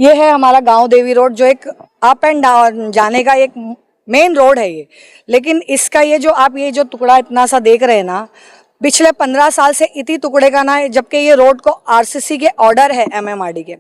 ये है हमारा गांव देवी रोड, जो एक अप एंड डाउन जाने का एक मेन रोड है ये। लेकिन इसका ये जो टुकड़ा इतना सा देख रहे हैं ना, पिछले 15 साल से इसी टुकड़े का ना, जबकि ये रोड को आरसीसी के ऑर्डर है एमएमआरडी के,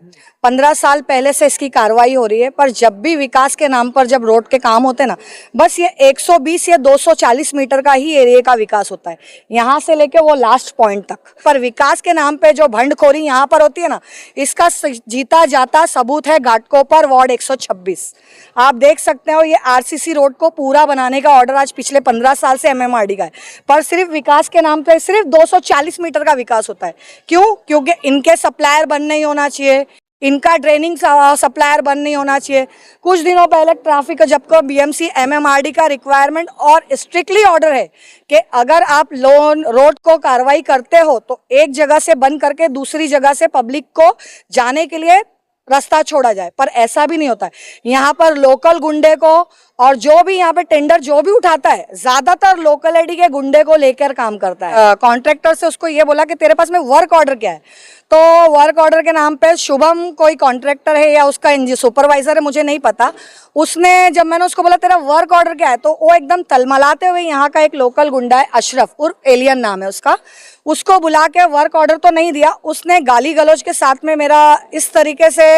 15 साल पहले से इसकी कार्रवाई हो रही है। पर जब भी विकास के नाम पर जब रोड के काम होते हैं ना, बस ये 120 या 240 मीटर का ही एरिया का विकास होता है, यहाँ से लेके वो लास्ट पॉइंट तक। पर विकास के नाम पे जो भंडखोरी यहाँ पर होती है ना, इसका जीता जाता सबूत है घाटकोपर वार्ड 126। आप देख सकते हो, ये आरसीसी रोड को पूरा बनाने का ऑर्डर आज पिछले 15 साल से एमएमआरडी का है, पर सिर्फ विकास के नाम पे सिर्फ 240 मीटर का विकास होता है। क्यों? क्योंकि इनके सप्लायर बंद नहीं होना चाहिए, इनका ड्रेनिंग सप्लायर बंद नहीं होना चाहिए। कुछ दिनों पहले ट्रैफिक जब को बीएमसी एमएमआरडी का रिक्वायरमेंट और स्ट्रिक्टली ऑर्डर है कि अगर आप रोड को कार्रवाई करते हो तो एक जगह से बंद करके दूसरी जगह से पब्लिक को जाने के लिए रास्ता छोड़ा जाए, पर ऐसा भी नहीं होता है। यहाँ पर लोकल गुंडे को और जो भी यहाँ पे टेंडर जो भी उठाता है, ज्यादातर लोकलिटी के गुंडे को लेकर काम करता है। कॉन्ट्रैक्टर से उसको ये बोला कि तेरे पास में वर्क ऑर्डर क्या है, तो वर्क ऑर्डर के नाम पे शुभम कोई कॉन्ट्रैक्टर है या उसका सुपरवाइजर है, मुझे नहीं पता, उसने जब मैंने उसको बोला तेरा वर्क ऑर्डर क्या है, तो वो एकदम तलमलाते हुए, यहाँ का एक लोकल गुंडा है अशरफ उर्फ एलियन नाम है उसका, उसको बुला के वर्क ऑर्डर तो नहीं दिया, उसने गाली गलौज के साथ में मेरा इस तरीके से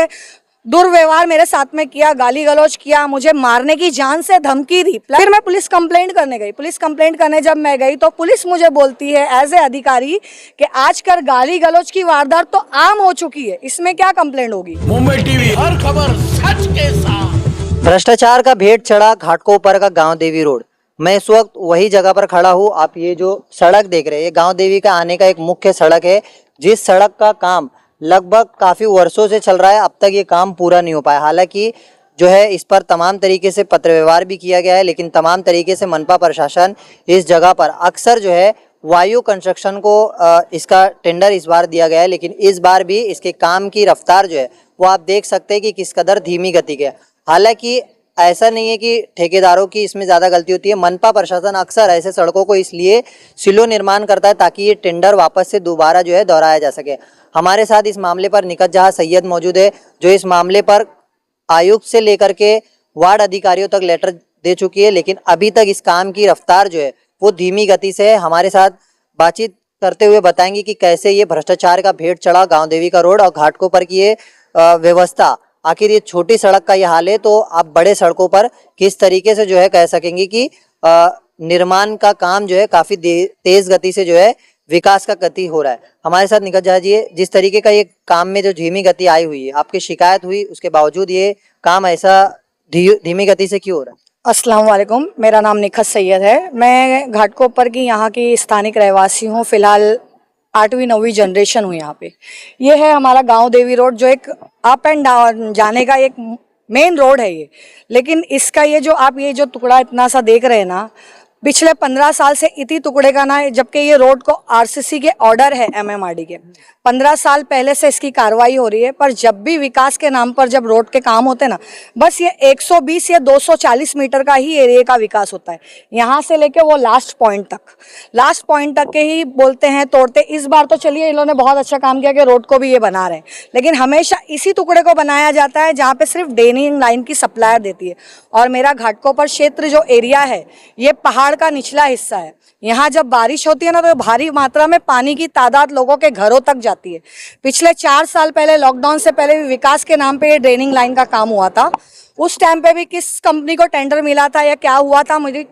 दुर्व्यवहार मेरे साथ में किया, गाली गलौज किया, मुझे मारने की जान से धमकी दी। फिर मैं पुलिस कंप्लेंट करने गई। पुलिस कंप्लेंट करने जब मैं गई तो पुलिस मुझे बोलती है एज ए अधिकारी कि आजकल गाली गलौज की वारदात तो आम हो चुकी है, इसमें क्या कंप्लेंट होगी। मुंबई टीवी, हर खबर सच के साथ। भ्रष्टाचार का भेंट चढ़ा घाटकोपर का गांव देवी रोड। मैं इस वक्त वही जगह पर खड़ा हूँ। आप ये जो सड़क देख रहे हैं, ये गांव देवी का आने का एक मुख्य सड़क है, जिस सड़क का काम लगभग काफी वर्षों से चल रहा है। अब तक ये काम पूरा नहीं हो पाया। हालांकि जो है इस पर तमाम तरीके से पत्र व्यवहार भी किया गया है, लेकिन तमाम तरीके से मनपा प्रशासन इस जगह पर अक्सर जो है वायु कंस्ट्रक्शन को इसका टेंडर इस बार दिया गया है, लेकिन इस बार भी इसके काम की रफ्तार जो है वो आप देख सकते हैं कि किस कदर धीमी गति के। हालांकि ऐसा नहीं है कि ठेकेदारों की इसमें ज़्यादा गलती होती है। मनपा प्रशासन अक्सर ऐसे सड़कों को इसलिए सिलो निर्माण करता है ताकि ये टेंडर वापस से दोबारा जो है दोहराया जा सके। हमारे साथ इस मामले पर निकट जहाँ सैयद मौजूद है, जो इस मामले पर आयुक्त से लेकर के वार्ड अधिकारियों तक लेटर दे चुकी है, लेकिन अभी तक इस काम की रफ्तार जो है वो धीमी गति से है। हमारे साथ बातचीत करते हुए बताएंगे कि कैसे ये भ्रष्टाचार का भेंट चढ़ा गाँव देवी का रोड और घाटकोपर की ये व्यवस्था, आखिर ये छोटी सड़क का ये हाल है, तो आप बड़े सड़कों पर किस तरीके से जो है कह सकेंगे कि निर्माण का काम जो है काफी तेज गति से जो है विकास का गति हो रहा है। हमारे साथ निकट जाइए। जिस तरीके का ये काम में जो धीमी गति आई हुई है, आपकी शिकायत हुई, उसके बावजूद ये काम ऐसा धीमी गति से क्यों हो रहा है? अस्सलाम वालेकुम, मेरा नाम निखत सैयद है। मैं घाटकोपर की यहाँ की स्थानिक रहवासी हूँ। फिलहाल 8वीं 9वीं जनरेशन हूँ यहाँ पे। ये है हमारा गांव देवी रोड, जो एक अप एंड डाउन जाने का एक मेन रोड है ये। लेकिन इसका ये जो टुकड़ा इतना सा देख रहे हैं ना, पिछले 15 साल से इसी टुकड़े का ना, जबकि ये रोड को आरसीसी के ऑर्डर है एमएमआरडी के, 15 साल पहले से इसकी कार्रवाई हो रही है। पर जब भी विकास के नाम पर जब रोड के काम होते हैं ना, बस ये 120 या 240 मीटर का ही एरिया का विकास होता है, यहाँ से लेके वो लास्ट पॉइंट तक के ही बोलते हैं तोड़ते। इस बार तो चलिए इन्होंने बहुत अच्छा काम किया कि रोड को भी ये बना रहे हैं, लेकिन हमेशा इसी टुकड़े को बनाया जाता है जहाँ पे सिर्फ ड्रेनिंग लाइन की सप्लायर देती है। और मेरा घाटकोपर क्षेत्र जो एरिया है, ये पहाड़ का निचला हिस्सा है। यहाँ जब बारिश होती है ना, तो भारी मात्रा में पानी की तादाद लोगों के घरों तक जाती है। पिछले 4 साल पहले, लॉकडाउन से पहले भी विकास के नाम पे ये ड्रेनिंग लाइन का काम हुआ था। उस टाइम पे भी किस कंपनी को टेंडर मिला था या क्या हुआ था मुझे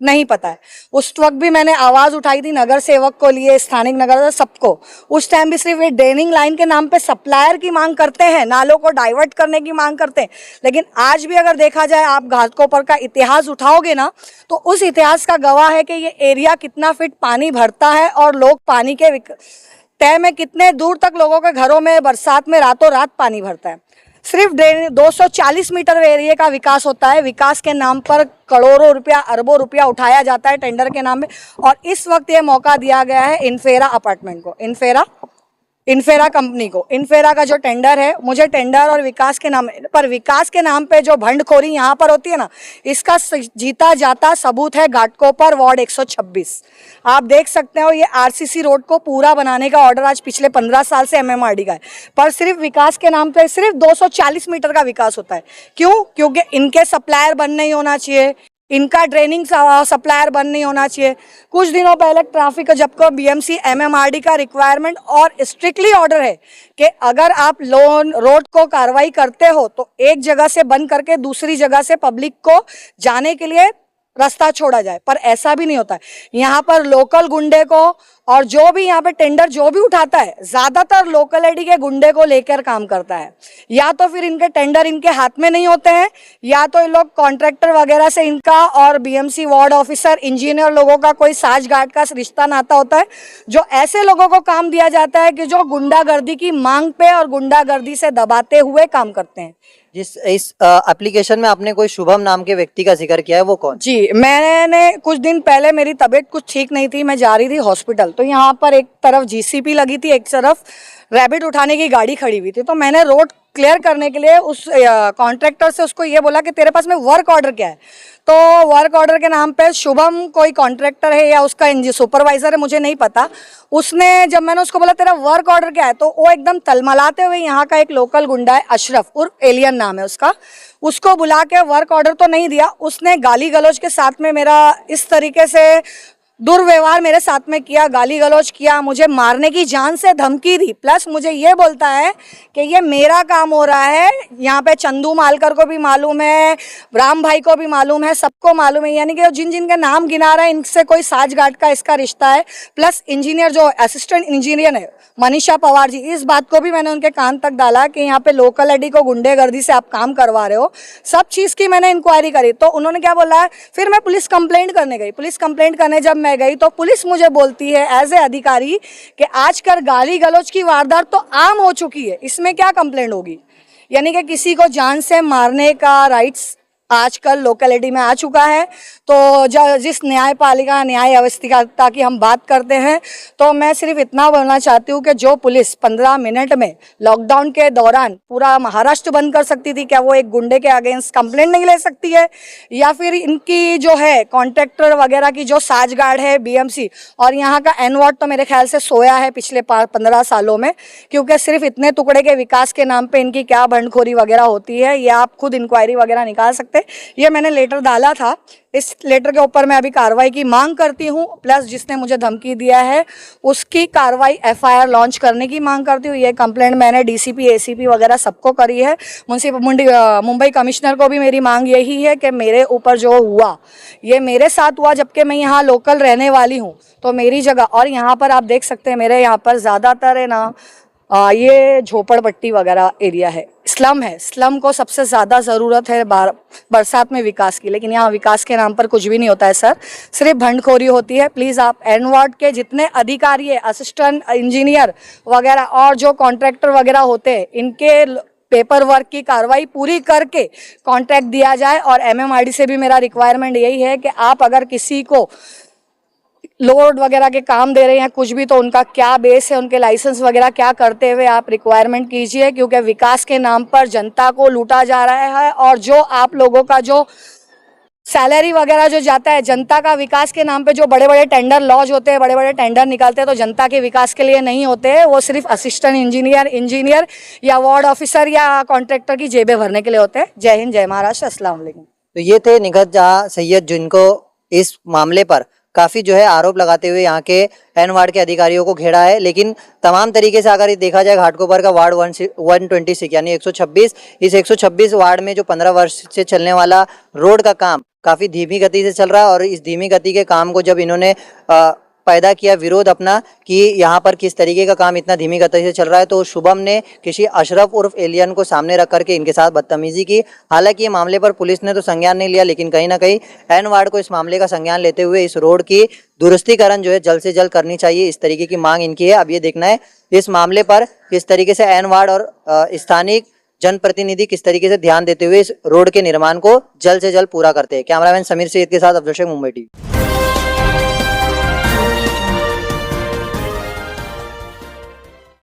नहीं पता है। उस वक्त भी मैंने आवाज उठाई थी नगर सेवक को लिए, स्थानिक नगर सबको। उस टाइम भी सिर्फ ये ड्रेनिंग लाइन के नाम पे सप्लायर की मांग करते हैं, नालों को डाइवर्ट करने की मांग करते हैं। लेकिन आज भी अगर देखा जाए, आप घाटकोपर का इतिहास उठाओगे ना, तो उस इतिहास का गवाह है कि ये एरिया कितना फीट पानी भरता है और लोग पानी के तय में कितने दूर तक लोगों के घरों में बरसात में रातों रात पानी भरता है। सिर्फ 240 मीटर एरिया का विकास होता है। विकास के नाम पर करोड़ों रुपया, अरबों रुपया उठाया जाता है टेंडर के नाम में। और इस वक्त ये मौका दिया गया है इनफेरा अपार्टमेंट को। इनफेरा इन्फेरा कंपनी को। इन्फेरा का जो टेंडर है, मुझे टेंडर और विकास के नाम पर, विकास के नाम पे जो भंडखोरी यहाँ पर होती है ना, इसका जीता जाता सबूत है घाटकोपर वार्ड 126। आप देख सकते हो ये आरसीसी रोड को पूरा बनाने का ऑर्डर आज पिछले 15 साल से एमएमआरडी का है, पर सिर्फ विकास के नाम पे सिर्फ 240 मीटर का विकास होता है। क्यों? क्योंकि इनके सप्लायर बंद नहीं होना चाहिए, इनका ड्रेनिंग सप्लायर बंद नहीं होना चाहिए। कुछ दिनों पहले ट्रैफिक जबको बीएमसी एमएमआरडी का रिक्वायरमेंट और स्ट्रिक्टली ऑर्डर है कि अगर आप रोड को कार्रवाई करते हो तो एक जगह से बंद करके दूसरी जगह से पब्लिक को जाने के लिए रास्ता छोड़ा जाए, पर ऐसा भी नहीं होता है। यहाँ पर लोकल गुंडे को और जो भी यहाँ पे टेंडर जो भी उठाता है, ज्यादातर लोकलिटी के गुंडे को लेकर काम करता है। या तो फिर इनके टेंडर इनके हाथ में नहीं होते हैं, या तो इन लोग कॉन्ट्रैक्टर वगैरह से इनका और बीएमसी वार्ड ऑफिसर इंजीनियर लोगों का कोई साझगांठ का रिश्ता नाता होता है, जो ऐसे लोगों को काम दिया जाता है कि जो गुंडागर्दी की मांग पे और गुंडागर्दी से दबाते हुए काम करते हैं। जिस इस एप्लीकेशन में आपने कोई शुभम नाम के व्यक्ति का जिक्र किया है, वो कौन? जी, मैंने कुछ दिन पहले, मेरी तबीयत कुछ ठीक नहीं थी, मैं जा रही थी हॉस्पिटल, तो यहाँ पर एक तरफ जीसीपी लगी थी, एक तरफ रैबिट उठाने की गाड़ी खड़ी हुई थी। तो मैंने रोड क्लियर करने के लिए उस कॉन्ट्रैक्टर से उसको ये बोला कि तेरे पास में वर्क ऑर्डर क्या है। तो वर्क ऑर्डर के नाम पे शुभम कोई कॉन्ट्रैक्टर है या उसका सुपरवाइजर है, मुझे नहीं पता। उसने, जब मैंने उसको बोला तेरा वर्क ऑर्डर क्या है, तो वो एकदम तलमलाते हुए, यहाँ का एक लोकल गुंडा है अशरफ उर्फ एलियन नाम है उसका, उसको बुला के वर्क ऑर्डर तो नहीं दिया, उसने गाली गलौज के साथ में मेरा इस तरीके से दुर्व्यवहार मेरे साथ में किया, गाली गलौज किया, मुझे मारने की जान से धमकी दी। प्लस मुझे ये बोलता है कि ये मेरा काम हो रहा है, यहाँ पे चंदू मालकर को भी मालूम है, राम भाई को भी मालूम है, सबको मालूम है, यानी कि जिन जिन के नाम गिना रहा है इनसे कोई साझगांठ का इसका रिश्ता है। प्लस इंजीनियर जो असिस्टेंट इंजीनियर है मनीषा पवार जी, इस बात को भी मैंने उनके कान तक डाला कि यहाँ पे लोकलिटी को गुंडेगर्दी से आप काम करवा रहे हो। सब चीज़ की मैंने इंक्वायरी करी, तो उन्होंने क्या बोला है, फिर मैं पुलिस कंप्लेंट करने गई। पुलिस कंप्लेंट करने जब मैं गई तो पुलिस मुझे बोलती है एज ए अधिकारी कि आजकल गाली गलौज की वारदात तो आम हो चुकी है, इसमें क्या कंप्लेंट होगी। यानी कि किसी को जान से मारने का राइट्स आजकल लोकेलिटी में आ चुका है। तो जिस न्यायपालिका न्याय अवस्थिकता की हम बात करते हैं, तो मैं सिर्फ इतना बोलना चाहती हूँ कि जो पुलिस 15 मिनट में लॉकडाउन के दौरान पूरा महाराष्ट्र बंद कर सकती थी, क्या वो एक गुंडे के अगेंस्ट कंप्लेंट नहीं ले सकती है? या फिर इनकी जो है कॉन्ट्रैक्टर वगैरह की जो साझगांठ है बीएमसी और यहाँ का एनवार्ड, तो मेरे ख्याल से सोया है पिछले 15 सालों में, क्योंकि सिर्फ इतने टुकड़े के विकास के नाम पे इनकी क्या भंडखोरी वगैरह होती है, ये आप खुद इंक्वायरी वगैरह निकाल सकते। ये मैंने लेटर डाला था, इस लेटर के ऊपर मैं अभी कार्रवाई की मांग करती हूँ। प्लस जिसने मुझे धमकी दिया है उसकी कार्रवाई एफआईआर लॉन्च करने की मांग करती हूँ। ये कंप्लेंट मैंने डीसीपी एसीपी वगैरह सबको करी है। मुंबई कमिश्नर को भी मेरी मांग यही है कि मेरे ऊपर जो हुआ ये मेरे साथ हुआ, जबकि मैं यहाँ लोकल रहने वाली हूँ, तो मेरी जगह, और यहाँ पर आप देख सकते हैं मेरे यहाँ पर ज़्यादातर है ना ये झोपड़पट्टी वगैरह एरिया है, स्लम है। स्लम को सबसे ज़्यादा ज़रूरत है बरसात में विकास की, लेकिन यहाँ विकास के नाम पर कुछ भी नहीं होता है सर, सिर्फ भंडखोरी होती है। प्लीज़ आप एनवार्ड के जितने अधिकारी है, असिस्टेंट इंजीनियर वगैरह और जो कॉन्ट्रैक्टर वगैरह होते हैं, इनके पेपर वर्क की कार्रवाई पूरी करके कॉन्ट्रैक्ट दिया जाए। और एमएमआरडी से भी मेरा रिक्वायरमेंट यही है कि आप अगर किसी को लोड वगैरह के काम दे रहे हैं कुछ भी, तो उनका क्या बेस है, उनके लाइसेंस वगैरह क्या करते हुए आप रिक्वायरमेंट कीजिए, क्योंकि विकास के नाम पर जनता को लूटा जा रहा है। और जो आप लोगों का जो सैलरी वगैरह जो जाता है जनता का विकास के नाम पे, जो बड़े बड़े टेंडर लॉन्च होते हैं, बड़े बड़े टेंडर निकलते हैं, तो जनता के विकास के लिए नहीं होते, वो सिर्फ असिस्टेंट इंजीनियर या वार्ड ऑफिसर या कॉन्ट्रैक्टर की जेबें भरने के लिए होते हैं। जय हिंद, जय महाराष्ट्र, अस्सलाम वालेकुम। तो ये थे निगहत जहां सैयद, जिनको इस मामले पर काफी जो है आरोप लगाते हुए यहाँ के एनवार्ड के अधिकारियों को घेरा है। लेकिन तमाम तरीके से अगर देखा जाए, घाटकोपर का वार्ड 126 यानी 126, इस 126 वार्ड में जो 15 वर्ष से चलने वाला रोड का काम काफी धीमी गति से चल रहा है। और इस धीमी गति के काम को जब इन्होंने पैदा किया विरोध अपना कि यहाँ पर किस तरीके का काम इतना धीमी गति से चल रहा है, तो शुभम ने किसी अशरफ उर्फ एलियन को सामने रख करके इनके साथ बदतमीजी की। हालांकि ये मामले पर पुलिस ने तो संज्ञान नहीं लिया, लेकिन कहीं ना कहीं एनवार्ड को इस मामले का संज्ञान लेते हुए इस रोड की दुरुस्तीकरण जो है जल्द से जल्द करनी चाहिए, इस तरीके की मांग इनकी है। अब ये देखना है इस मामले पर किस तरीके से एनवार्ड और स्थानीय जनप्रतिनिधि किस तरीके से ध्यान देते हुए इस रोड के निर्माण को जल्द से जल्द पूरा करते हैं। कैमरामैन समीर सैयद के साथ अब्दुल शेख, मुंबई टीवी।